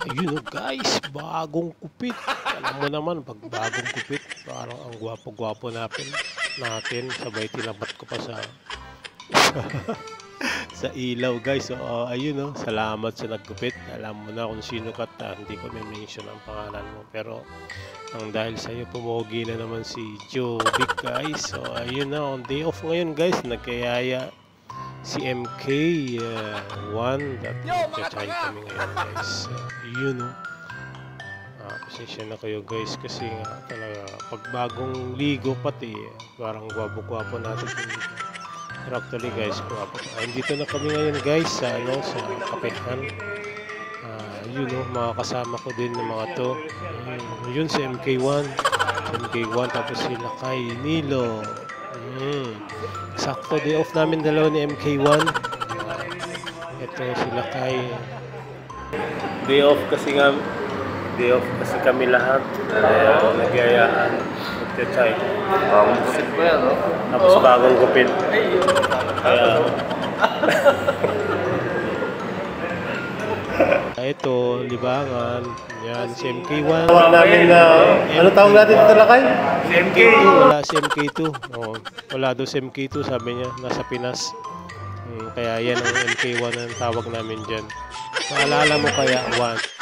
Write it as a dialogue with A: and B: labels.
A: Ayun, oh, guys, bagong kupit. Alam mo naman, pag bagong kupit, parang ang gwapo-gwapo natin. Sabay tinapat ko pa sa sa ilaw, guys. So, ayun, oh, salamat sa nagkupit. Alam mo na kung sino ka, hindi ko mention ang pangalan mo. Pero ang dahil sa iyo, pumogi na naman si Jovic, guys. So, ayun na, on day off ngayon, guys. Nagkayaya si MK1 nagchatchay kami ngayon, guys. Yun, no. Pasensya na kayo, guys, kasi nga talaga pag bagong ligo pati parang gwapo-gwapo natin. Pero actually, guys, gwapo. Dito na kami ngayon, guys, sa sa kapehan. Yun, no, mga kasama ko din ng mga to. Yun si MK1 tapos sila kay Nilo. Sakto day off namin dalawa ni MK1. Ito sila kay day off kasi kami lahat. Nagyayaan magte-chay.
B: Sit ko yan, no?
A: Tapos bagong gupit. Kaya ito, libangan. Yan, si MK1.
C: Tawag namin na, ano tawag natin dito lakay?
A: Si MK2. Wala si MK2. Oh, wala daw si MK2, sabi niya. Nasa Pinas. Kaya yan ang MK1 ang tawag namin dyan. Maalala mo kaya, 1.